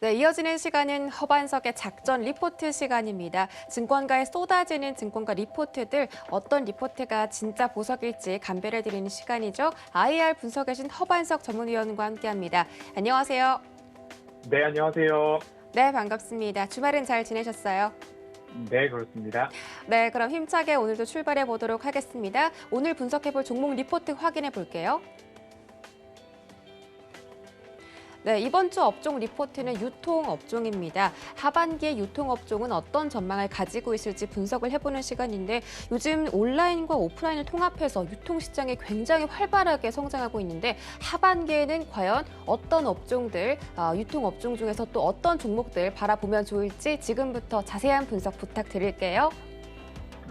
네, 이어지는 시간은 허반석의 작전 리포트 시간입니다. 증권가에 쏟아지는 증권가 리포트들, 어떤 리포트가 진짜 보석일지 감별해드리는 시간이죠. IR 분석에 신 허반석 전문위원과 함께합니다. 안녕하세요. 네, 안녕하세요. 네, 반갑습니다. 주말은 잘 지내셨어요? 네, 그렇습니다. 네, 그럼 힘차게 오늘도 출발해 보도록 하겠습니다. 오늘 분석해볼 종목 리포트 확인해 볼게요. 네, 이번 주 업종 리포트는 유통업종입니다. 하반기에 유통업종은 어떤 전망을 가지고 있을지 분석을 해보는 시간인데 요즘 온라인과 오프라인을 통합해서 유통시장이 굉장히 활발하게 성장하고 있는데 하반기에는 과연 어떤 업종들, 유통업종 중에서 또 어떤 종목들 바라보면 좋을지 지금부터 자세한 분석 부탁드릴게요.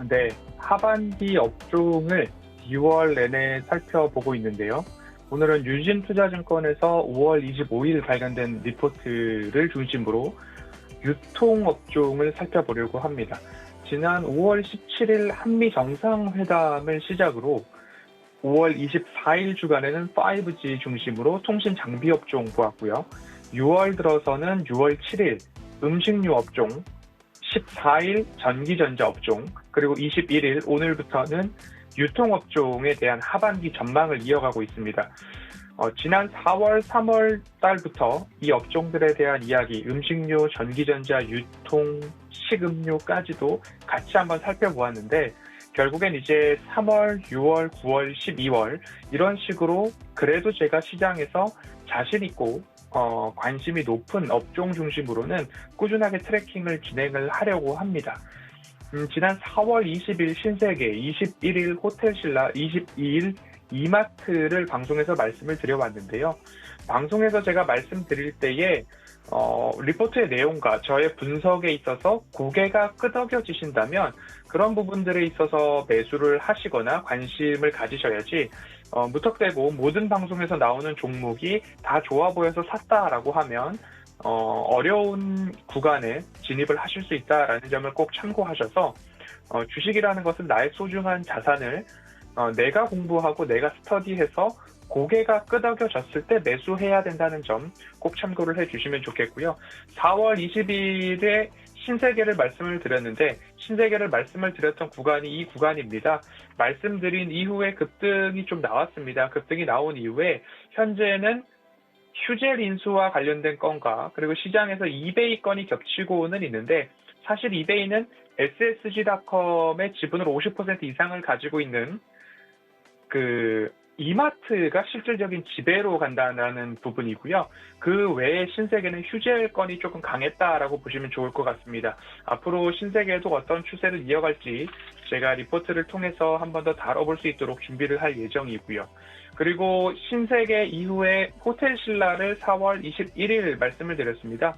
네, 하반기 업종을 2월 내내 살펴보고 있는데요. 오늘은 유진투자증권에서 5월 25일 발간된 리포트를 중심으로 유통업종을 살펴보려고 합니다. 지난 5월 17일 한미 정상회담을 시작으로 5월 24일 주간에는 5G 중심으로 통신 장비 업종 보았고요. 6월 들어서는 6월 7일 음식료 업종, 14일 전기전자 업종, 그리고 21일 오늘부터는 유통업종에 대한 하반기 전망을 이어가고 있습니다. 지난 4월, 3월 달부터 이 업종들에 대한 이야기, 음식료, 전기전자, 유통, 식음료까지도 같이 한번 살펴보았는데 결국엔 이제 3월, 6월, 9월, 12월 이런 식으로 그래도 제가 시장에서 자신 있고 관심이 높은 업종 중심으로는 꾸준하게 트래킹을 진행을 하려고 합니다. 지난 4월 20일 신세계, 21일 호텔신라, 22일 이마트를 방송에서 말씀을 드려봤는데요. 방송에서 제가 말씀드릴 때에 리포트의 내용과 저의 분석에 있어서 고개가 끄덕여지신다면 그런 부분들에 있어서 매수를 하시거나 관심을 가지셔야지 무턱대고 모든 방송에서 나오는 종목이 다 좋아 보여서 샀다라고 하면 어려운 구간에 진입을 하실 수 있다라는 점을 꼭 참고하셔서 주식이라는 것은 나의 소중한 자산을 내가 공부하고 내가 스터디해서 고개가 끄덕여졌을 때 매수해야 된다는 점 꼭 참고를 해주시면 좋겠고요. 4월 20일에 신세계를 말씀을 드렸는데 신세계를 말씀을 드렸던 구간이 이 구간입니다. 말씀드린 이후에 급등이 좀 나왔습니다. 급등이 나온 이후에 현재는 휴젤 인수와 관련된 건과 그리고 시장에서 이베이 건이 겹치고는 있는데 사실 이베이는 SSG닷컴의 지분을 50% 이상을 가지고 있는 이마트가 실질적인 지배로 간다는 부분이고요. 그 외에 신세계는 휴젤 건이 조금 강했다라고 보시면 좋을 것 같습니다. 앞으로 신세계도 어떤 추세를 이어갈지 제가 리포트를 통해서 한 번 더 다뤄볼 수 있도록 준비를 할 예정이고요. 그리고 신세계 이후에 호텔신라를 4월 21일 말씀을 드렸습니다.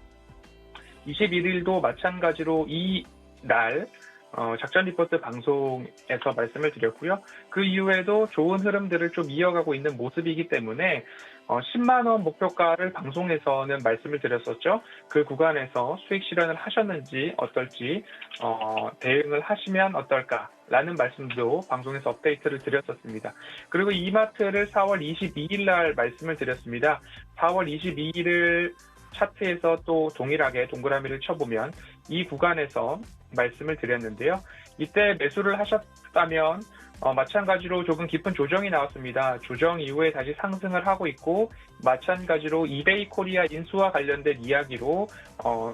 21일도 마찬가지로 이날 작전 리포트 방송에서 말씀을 드렸고요. 그 이후에도 좋은 흐름들을 좀 이어가고 있는 모습이기 때문에 10만 원 목표가를 방송에서는 말씀을 드렸었죠. 그 구간에서 수익 실현을 하셨는지 어떨지 대응을 하시면 어떨까라는 말씀도 방송에서 업데이트를 드렸었습니다. 그리고 이마트를 4월 22일 날 말씀을 드렸습니다. 4월 22일을 차트에서 또 동일하게 동그라미를 쳐보면 이 구간에서 말씀을 드렸는데요. 이때 매수를 하셨다면 마찬가지로 조금 깊은 조정이 나왔습니다. 조정 이후에 다시 상승을 하고 있고 마찬가지로 이베이 코리아 인수와 관련된 이야기로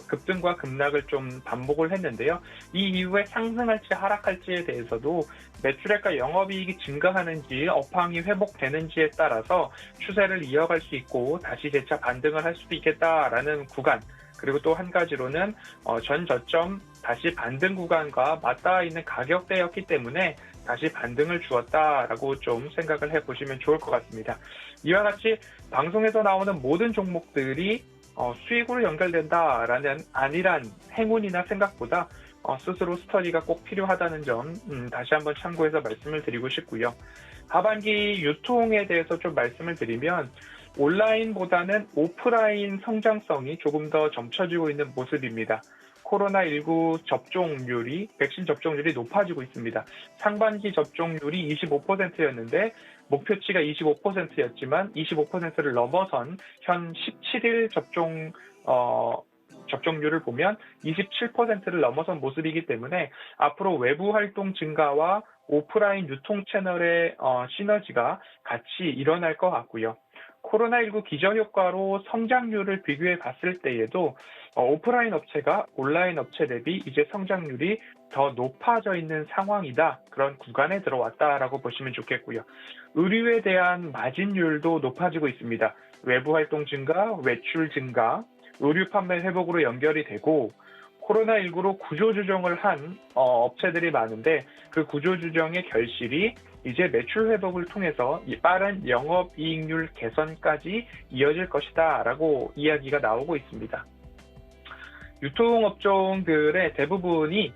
급등과 급락을 좀 반복을 했는데요. 이 이후에 상승할지 하락할지에 대해서도 매출액과 영업이익이 증가하는지 업황이 회복되는지에 따라서 추세를 이어갈 수 있고 다시 재차 반등을 할 수도 있겠다라는 구간, 그리고 또 한 가지로는 전 저점 다시 반등 구간과 맞닿아 있는 가격대였기 때문에 다시 반등을 주었다라고 좀 생각을 해보시면 좋을 것 같습니다. 이와 같이 방송에서 나오는 모든 종목들이 수익으로 연결된다라는 안일한 행운이나 생각보다 스스로 스터디가 꼭 필요하다는 점 다시 한번 참고해서 말씀을 드리고 싶고요. 하반기 유통에 대해서 좀 말씀을 드리면 온라인보다는 오프라인 성장성이 조금 더 점쳐지고 있는 모습입니다. 코로나19 접종률이, 백신 접종률이 높아지고 있습니다. 상반기 접종률이 25%였는데 목표치가 25%였지만 25%를 넘어선 현 17일 접종 접종률을 보면 27%를 넘어선 모습이기 때문에 앞으로 외부 활동 증가와 오프라인 유통 채널의 시너지가 같이 일어날 것 같고요. 코로나19 기저효과로 성장률을 비교해 봤을 때에도 오프라인 업체가 온라인 업체 대비 이제 성장률이 더 높아져 있는 상황이다. 그런 구간에 들어왔다라고 보시면 좋겠고요. 의류에 대한 마진율도 높아지고 있습니다. 외부 활동 증가, 외출 증가, 의류 판매 회복으로 연결이 되고 코로나19로 구조조정을 한 업체들이 많은데 그 구조조정의 결실이 이제 매출 회복을 통해서 이 빠른 영업이익률 개선까지 이어질 것이다 라고 이야기가 나오고 있습니다. 유통업종들의 대부분이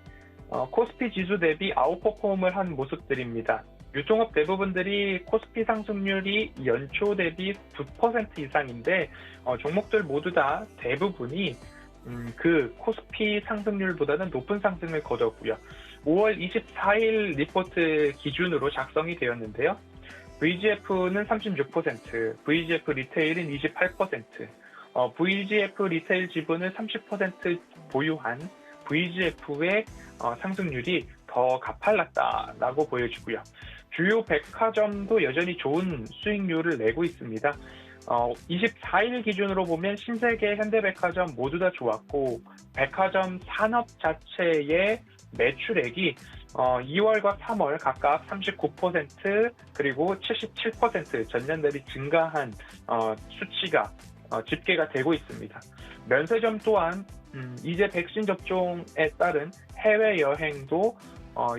코스피 지수 대비 아웃퍼폼을 한 모습들입니다. 유통업 대부분들이 코스피 상승률이 연초 대비 9% 이상인데 종목들 모두 다 대부분이 그 코스피 상승률보다는 높은 상승을 거뒀고요. 5월 24일 리포트 기준으로 작성이 되었는데요. VGF는 36%, VGF 리테일은 28%, VGF 리테일 지분을 30% 보유한 VGF의 상승률이 더 가팔랐다라고 보여지고요. 주요 백화점도 여전히 좋은 수익률을 내고 있습니다. 24일 기준으로 보면 신세계, 현대백화점 모두 다 좋았고 백화점 산업 자체의 매출액이 2월과 3월 각각 39% 그리고 77% 전년 대비 증가한 수치가 집계가 되고 있습니다. 면세점 또한 이제 백신 접종에 따른 해외 여행도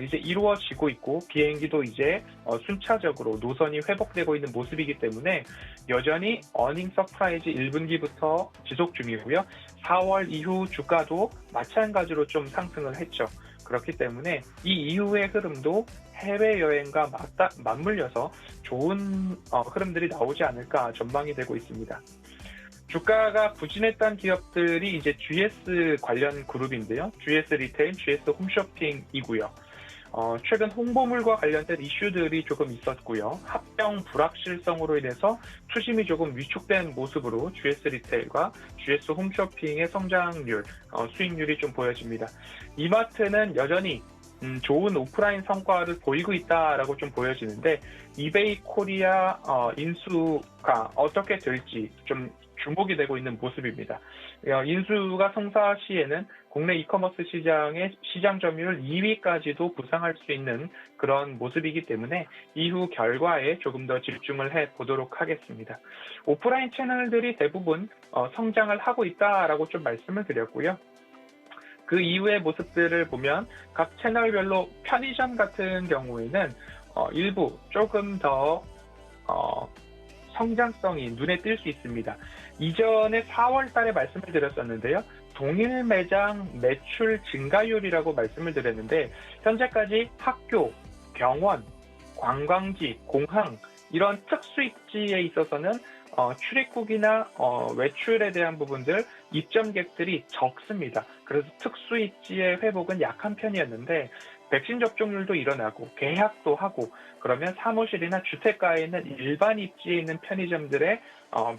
이제 이루어지고 있고 비행기도 이제 순차적으로 노선이 회복되고 있는 모습이기 때문에 여전히 어닝 서프라이즈 1분기부터 지속 중이고요. 4월 이후 주가도 마찬가지로 좀 상승을 했죠. 그렇기 때문에 이 이후의 흐름도 해외여행과 맞물려서 좋은 흐름들이 나오지 않을까 전망이 되고 있습니다. 주가가 부진했던 기업들이 이제 GS 관련 그룹인데요. GS 리테일, GS 홈쇼핑이고요. 최근 홍보물과 관련된 이슈들이 조금 있었고요. 합병 불확실성으로 인해서 투심이 조금 위축된 모습으로 GS 리테일과 GS 홈쇼핑의 성장률, 수익률이 좀 보여집니다. 이마트는 여전히 좋은 오프라인 성과를 보이고 있다라고 좀 보여지는데 이베이 코리아 인수가 어떻게 될지 좀 주목이 되고 있는 모습입니다. 인수가 성사 시에는 국내 이커머스 시장의 시장 점유율 2위까지도 부상할 수 있는 그런 모습이기 때문에 이후 결과에 조금 더 집중을 해보도록 하겠습니다. 오프라인 채널들이 대부분 성장을 하고 있다라고 좀 말씀을 드렸고요. 그 이후의 모습들을 보면 각 채널별로 편의점 같은 경우에는 일부 조금 더 성장성이 눈에 띌 수 있습니다. 이전에 4월 달에 말씀을 드렸었는데요. 동일 매장 매출 증가율이라고 말씀을 드렸는데 현재까지 학교, 병원, 관광지, 공항 이런 특수입지에 있어서는 출입국이나 외출에 대한 부분들 입점객들이 적습니다. 그래서 특수입지의 회복은 약한 편이었는데 백신 접종률도 일어나고 계약도 하고 그러면 사무실이나 주택가에 있는 일반 입지에 있는 편의점들의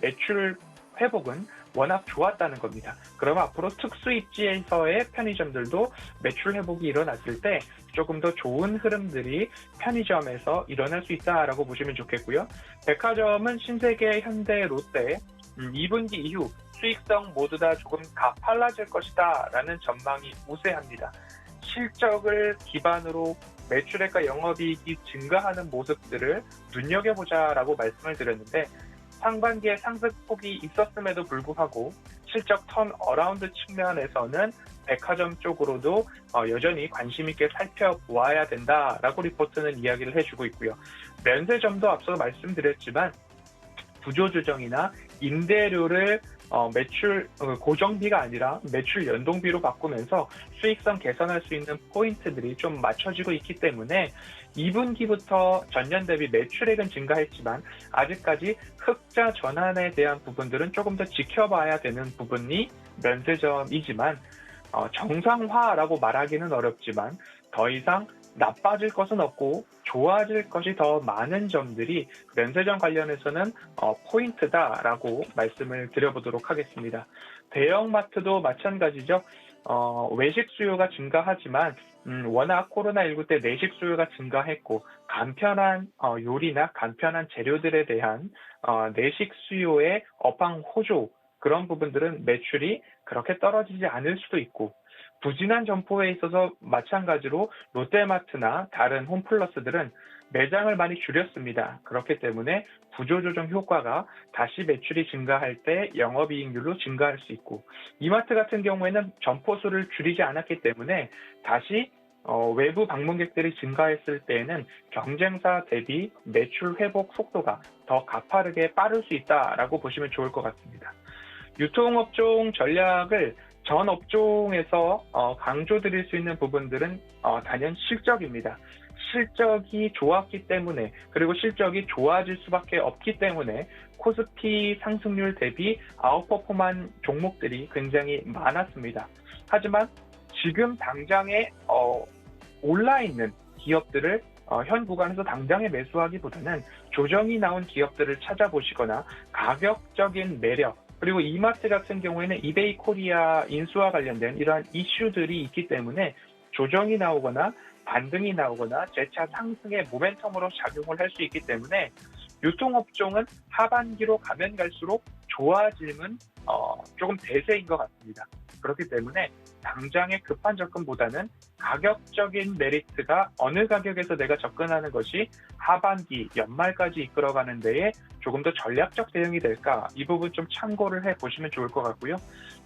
매출 회복은 워낙 좋았다는 겁니다. 그럼 앞으로 특수입지에서의 편의점들도 매출 회복이 일어났을 때 조금 더 좋은 흐름들이 편의점에서 일어날 수 있다라고 보시면 좋겠고요. 백화점은 신세계, 현대, 롯데 2분기 이후 수익성 모두 다 조금 가팔라질 것이다 라는 전망이 우세합니다. 실적을 기반으로 매출액과 영업이익이 증가하는 모습들을 눈여겨보자라고 말씀을 드렸는데 상반기에 상승폭이 있었음에도 불구하고 실적 턴어라운드 측면에서는 백화점 쪽으로도 여전히 관심 있게 살펴보아야 된다라고 리포트는 이야기를 해주고 있고요. 면세점도 앞서 말씀드렸지만 구조조정이나 임대료를 매출 고정비가 아니라 매출 연동비로 바꾸면서 수익성 개선할 수 있는 포인트들이 좀 맞춰지고 있기 때문에 2분기부터 전년 대비 매출액은 증가했지만 아직까지 흑자 전환에 대한 부분들은 조금 더 지켜봐야 되는 부분이 면세점이지만 정상화라고 말하기는 어렵지만 더 이상 나빠질 것은 없고 좋아질 것이 더 많은 점들이 면세점 관련해서는 포인트다라고 말씀을 드려보도록 하겠습니다. 대형마트도 마찬가지죠. 외식 수요가 증가하지만 워낙 코로나19 때 내식 수요가 증가했고 간편한 요리나 간편한 재료들에 대한 내식 수요의 업황 호조, 그런 부분들은 매출이 그렇게 떨어지지 않을 수도 있고, 부진한 점포에 있어서 마찬가지로 롯데마트나 다른 홈플러스들은 매장을 많이 줄였습니다. 그렇기 때문에 구조조정 효과가 다시 매출이 증가할 때 영업이익률로 증가할 수 있고, 이마트 같은 경우에는 점포 수를 줄이지 않았기 때문에 다시 외부 방문객들이 증가했을 때에는 경쟁사 대비 매출 회복 속도가 더 가파르게 빠를 수 있다라고 보시면 좋을 것 같습니다. 유통업종 전략을 전 업종에서 강조드릴 수 있는 부분들은 단연 실적입니다. 실적이 좋았기 때문에, 그리고 실적이 좋아질 수밖에 없기 때문에 코스피 상승률 대비 아웃퍼폼한 종목들이 굉장히 많았습니다. 하지만 지금 당장에 올라있는 기업들을 현 구간에서 당장에 매수하기보다는 조정이 나온 기업들을 찾아보시거나 가격적인 매력, 그리고 이마트 같은 경우에는 이베이 코리아 인수와 관련된 이러한 이슈들이 있기 때문에 조정이 나오거나 반등이 나오거나 재차 상승의 모멘텀으로 작용을 할 수 있기 때문에 유통업종은 하반기로 가면 갈수록 좋아짐은 조금 대세인 것 같습니다. 그렇기 때문에 당장의 급한 접근보다는 가격적인 메리트가 어느 가격에서 내가 접근하는 것이 하반기, 연말까지 이끌어가는 데에 조금 더 전략적 대응이 될까, 이 부분 좀 참고를 해보시면 좋을 것 같고요.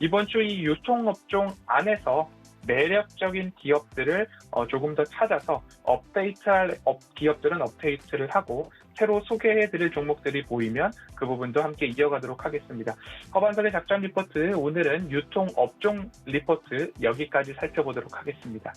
이번 주 이 유통업종 안에서 매력적인 기업들을 조금 더 찾아서 업데이트할 기업들은 업데이트를 하고, 새로 소개해드릴 종목들이 보이면 그 부분도 함께 이어가도록 하겠습니다. 허반석의 작전 리포트, 오늘은 유통업종 리포트 여기까지 살펴보도록 하겠습니다.